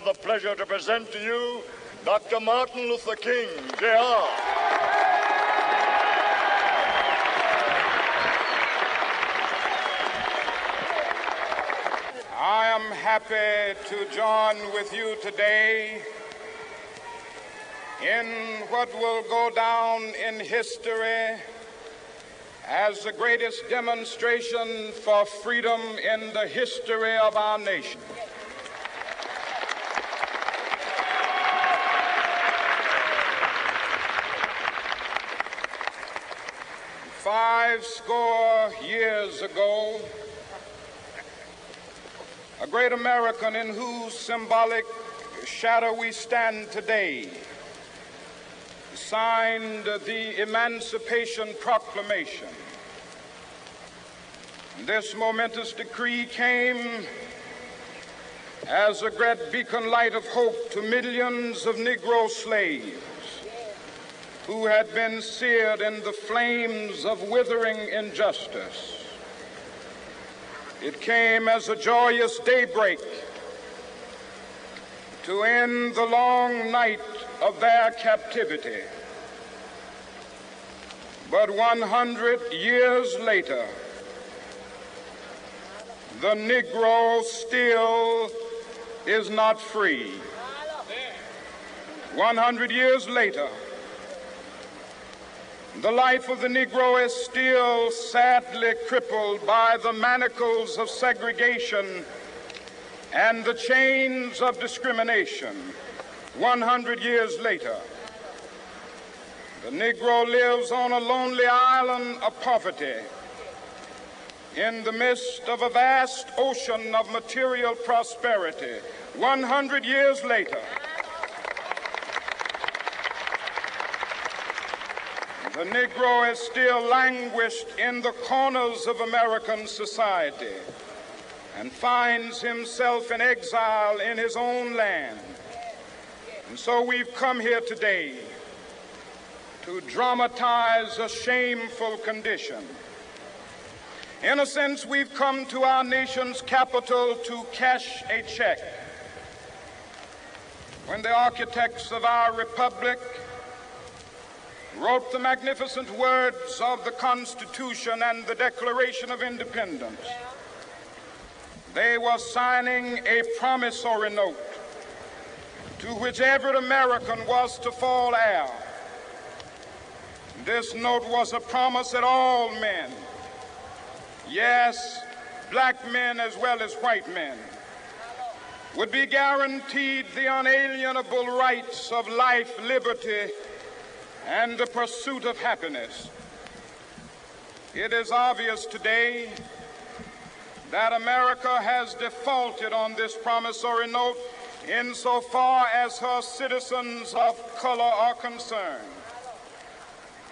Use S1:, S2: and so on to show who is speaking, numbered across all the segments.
S1: have the pleasure to present to you Dr. Martin Luther King, Jr.
S2: I am happy to join with you today in what will go down in history as the greatest demonstration for freedom in the history of our nation. Five score years ago, a great American in whose symbolic shadow we stand today signed the Emancipation Proclamation. This momentous decree came as a great beacon light of hope to millions of Negro slaves who had been seared in the flames of withering injustice. It came as a joyous daybreak to end the long night of their captivity. But 100 years later, the Negro still is not free. 100 years later, the life of the Negro is still sadly crippled by the manacles of segregation and the chains of discrimination. 100 years later, the Negro lives on a lonely island of poverty in the midst of a vast ocean of material prosperity. 100 years later, the Negro is still languished in the corners of American society and finds himself in exile in his own land. And so we've come here today to dramatize a shameful condition. In a sense, we've come to our nation's capital to cash a check. When the architects of our republic wrote the magnificent words of the Constitution and the Declaration of Independence, they were signing a promissory note to which every American was to fall heir. This note was a promise that all men, yes, black men as well as white men, would be guaranteed the unalienable rights of life, liberty, and the pursuit of happiness. It is obvious today that America has defaulted on this promissory note insofar as her citizens of color are concerned.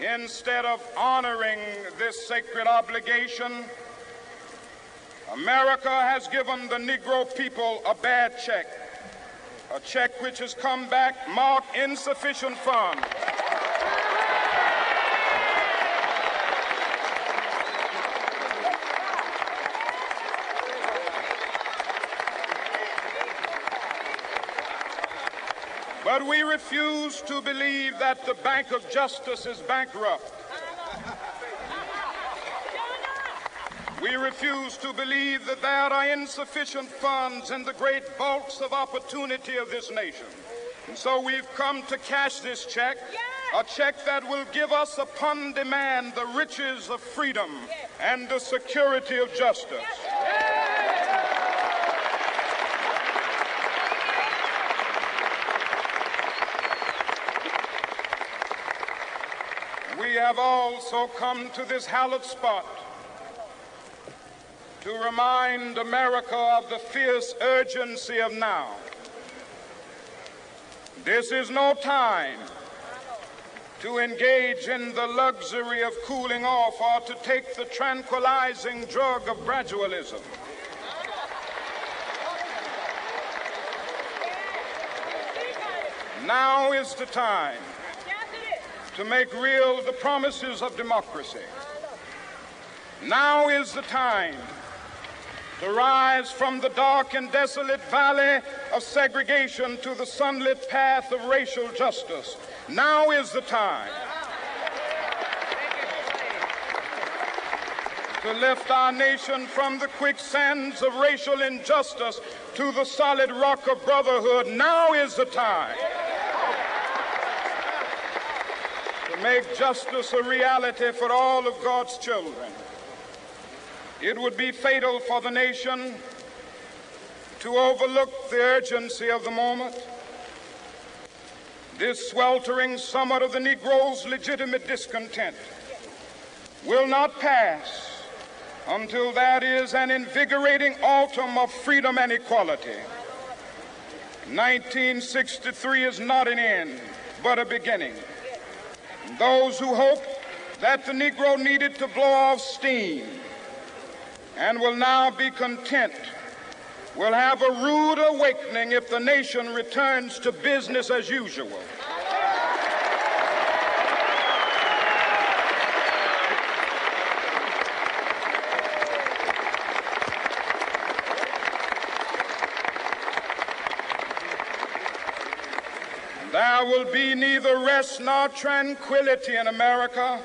S2: Instead of honoring this sacred obligation, America has given the Negro people a bad check, a check which has come back marked insufficient funds. But we refuse to believe that the Bank of Justice is bankrupt. We refuse to believe that there are insufficient funds in the great vaults of opportunity of this nation. And so we've come to cash this check, a check that will give us upon demand the riches of freedom and the security of justice. We have also come to this hallowed spot to remind America of the fierce urgency of now. This is no time to engage in the luxury of cooling off or to take the tranquilizing drug of gradualism. Now is the time to make real the promises of democracy. Now is the time to rise from the dark and desolate valley of segregation to the sunlit path of racial justice. Now is the time to lift our nation from the quicksands of racial injustice to the solid rock of brotherhood. Now is the time to make justice a reality for all of God's children. It would be fatal for the nation to overlook the urgency of the moment. This sweltering summer of the Negro's legitimate discontent will not pass until that is an invigorating autumn of freedom and equality. 1963 is not an end, but a beginning. Those who hope that the Negro needed to blow off steam and will now be content will have a rude awakening if the nation returns to business as usual. There will be neither rest nor tranquility in America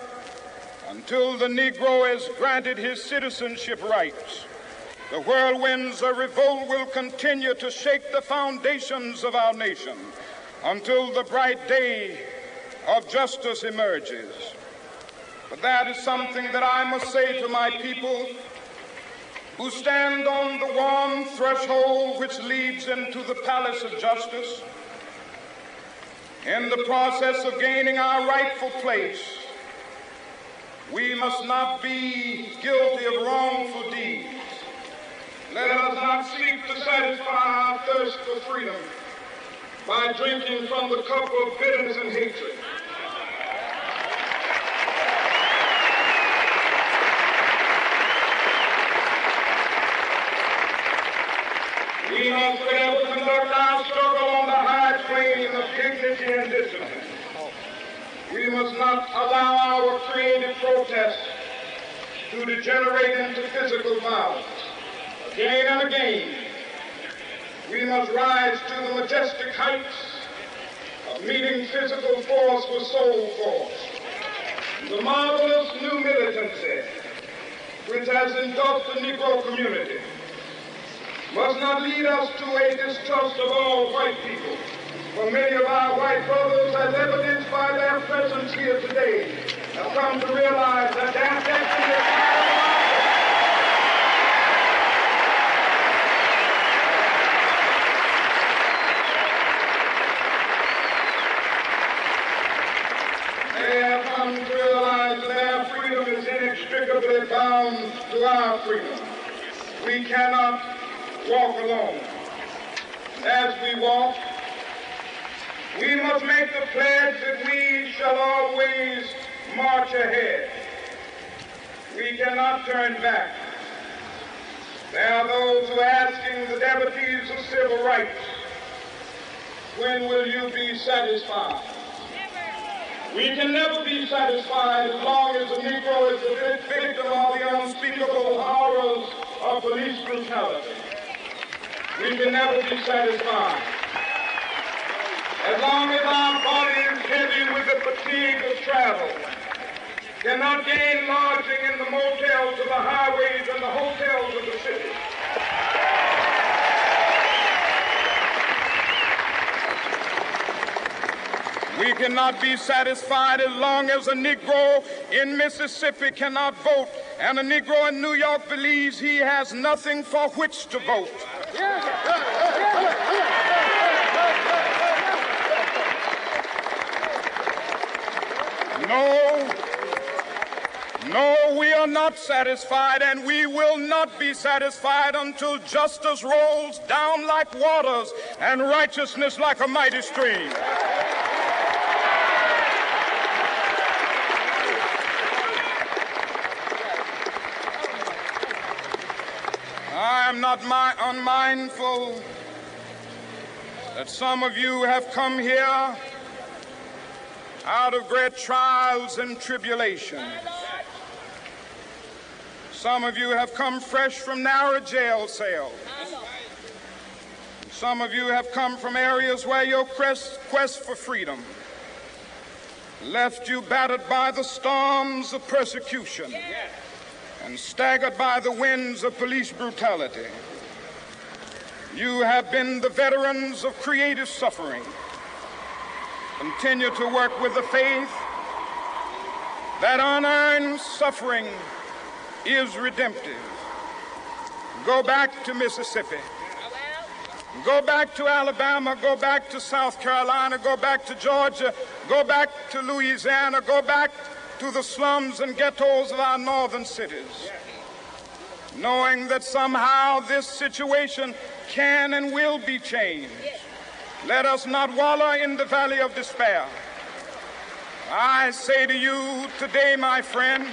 S2: until the Negro is granted his citizenship rights. The whirlwinds of revolt will continue to shake the foundations of our nation until the bright day of justice emerges. But that is something that I must say to my people who stand on the warm threshold which leads into the palace of justice. In the process of gaining our rightful place, we must not be guilty of wrongful deeds. Let us not seek to satisfy our thirst for freedom by drinking from the cup of bitterness and hatred. We must fail to conduct our struggle on the high plane of dignity and discipline. We must not allow our creative protest to degenerate into physical violence. Again and again, we must rise to the majestic heights of meeting physical force with soul force. The marvelous new militancy which has engulfed the Negro community must not lead us to a distrust of all white people. For many of our white brothers, as evidenced by their presence here today, have come to realize that their destiny is They have come to realize that their freedom is inextricably bound to our freedom. We cannot walk alone. As we walk, we must make the pledge that we shall always march ahead. We cannot turn back. There are those who are asking the devotees of civil rights, when will you be satisfied? We can never be satisfied as long as the Negro is the victim of the unspeakable horrors of police brutality. We can never be satisfied as long as our body is heavy with the fatigue of travel, cannot gain lodging in the motels of the highways and the hotels of the city. We cannot be satisfied as long as a Negro in Mississippi cannot vote and a Negro in New York believes he has nothing for which to vote. No, we are not satisfied, and we will not be satisfied until justice rolls down like waters and righteousness like a mighty stream. I am not unmindful that some of you have come here out of great trials and tribulations. Some of you have come fresh from narrow jail cells. Some of you have come from areas where your quest for freedom left you battered by the storms of persecution and staggered by the winds of police brutality. You have been the veterans of creative suffering. Continue to work with the faith that unearned suffering is redemptive. Go back to Mississippi. Go back to Alabama. Go back to South Carolina. Go back to Georgia. Go back to Louisiana. Go back to the slums and ghettos of our northern cities, knowing that somehow this situation can and will be changed. Let us not wallow in the valley of despair. I say to you today, my friends,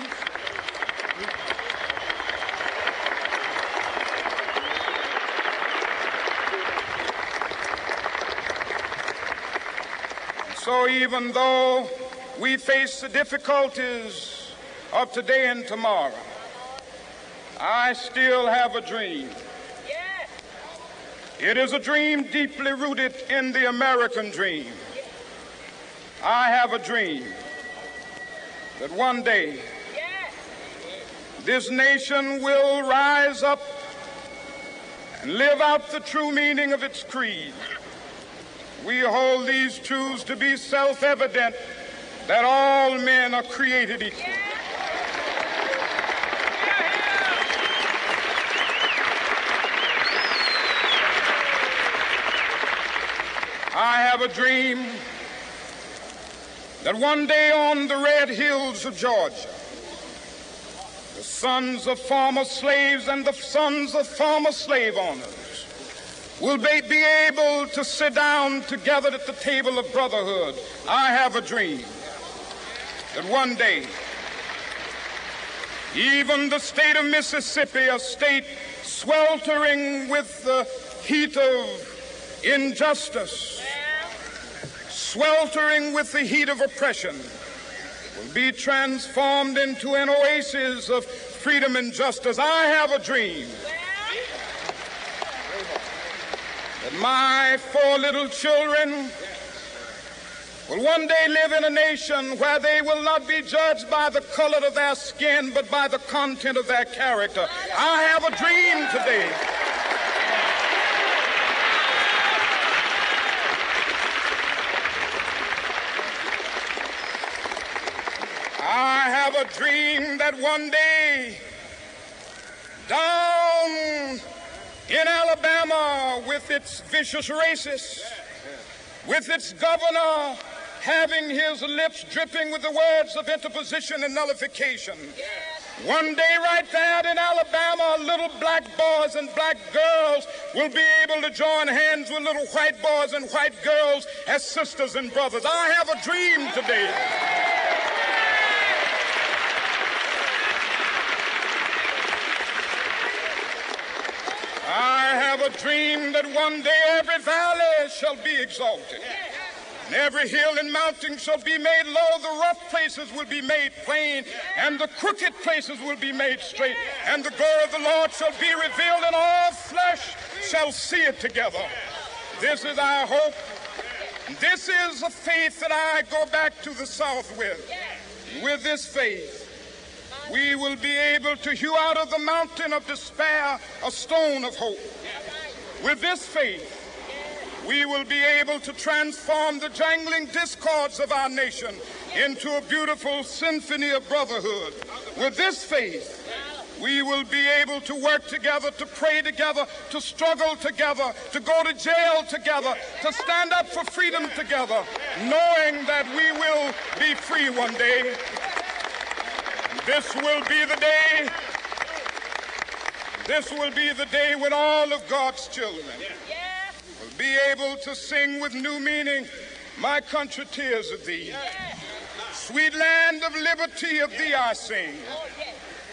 S2: so even though we face the difficulties of today and tomorrow, I still have a dream. It is a dream deeply rooted in the American dream. I have a dream that one day this nation will rise up and live out the true meaning of its creed. We hold these truths to be self-evident, that all men are created equal. I have a dream that one day on the red hills of Georgia, the sons of former slaves and the sons of former slave owners will be able to sit down together at the table of brotherhood. I have a dream that one day even the state of Mississippi, a state sweltering with the heat of injustice, sweltering with the heat of oppression, will be transformed into an oasis of freedom and justice. I have a dream that my 4 little children will one day live in a nation where they will not be judged by the color of their skin, but by the content of their character. I have a dream today I have a dream that one day down in Alabama, with its vicious racists, with its governor having his lips dripping with the words of interposition and nullification, one day right there in Alabama, little black boys and black girls will be able to join hands with little white boys and white girls as sisters and brothers. I have a dream today a dream that one day every valley shall be exalted, and every hill and mountain shall be made low. The rough places will be made plain, and the crooked places will be made straight. And the glory of the Lord shall be revealed, and all flesh shall see it together. This is our hope. This is a faith that I go back to the South with. With this faith, we will be able to hew out of the mountain of despair a stone of hope. With this faith, we will be able to transform the jangling discords of our nation into a beautiful symphony of brotherhood. With this faith, we will be able to work together, to pray together, to struggle together, to go to jail together, to stand up for freedom together, knowing that we will be free one day. This will be the day. This will be the day when all of God's children will be able to sing with new meaning, "My country, tears of thee. Sweet land of liberty, of thee I sing.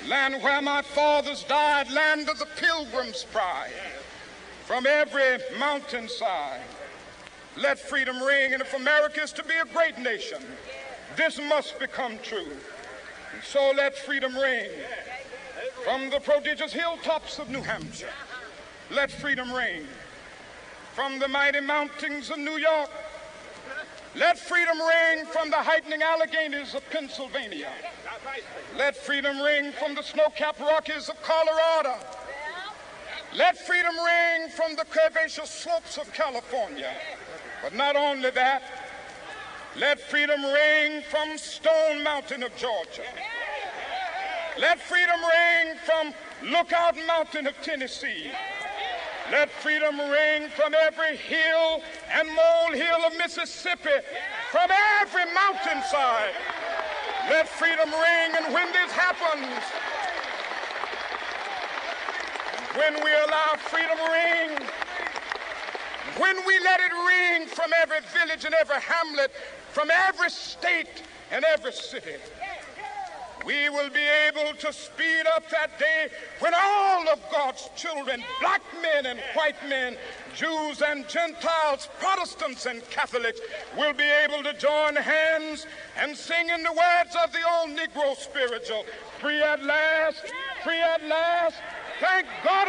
S2: Land where my fathers died, land of the pilgrim's pride. From every mountainside, let freedom ring. And if America is to be a great nation, this must become true. And so let freedom ring. From the prodigious hilltops of New Hampshire, let freedom ring. From the mighty mountains of New York, let freedom ring. From the heightening Alleghenies of Pennsylvania, let freedom ring. From the snow-capped Rockies of Colorado, let freedom ring. From the curvaceous slopes of California. But not only that, let freedom ring from Stone Mountain of Georgia. Let freedom ring from Lookout Mountain of Tennessee. Let freedom ring from every hill and molehill of Mississippi, from every mountainside. Let freedom ring, and when this happens, when we allow freedom ring, when we let it ring from every village and every hamlet, from every state and every city, we will be able to speed up that day when all of God's children, black men and white men, Jews and Gentiles, Protestants and Catholics, will be able to join hands and sing in the words of the old Negro spiritual, free at last, thank God.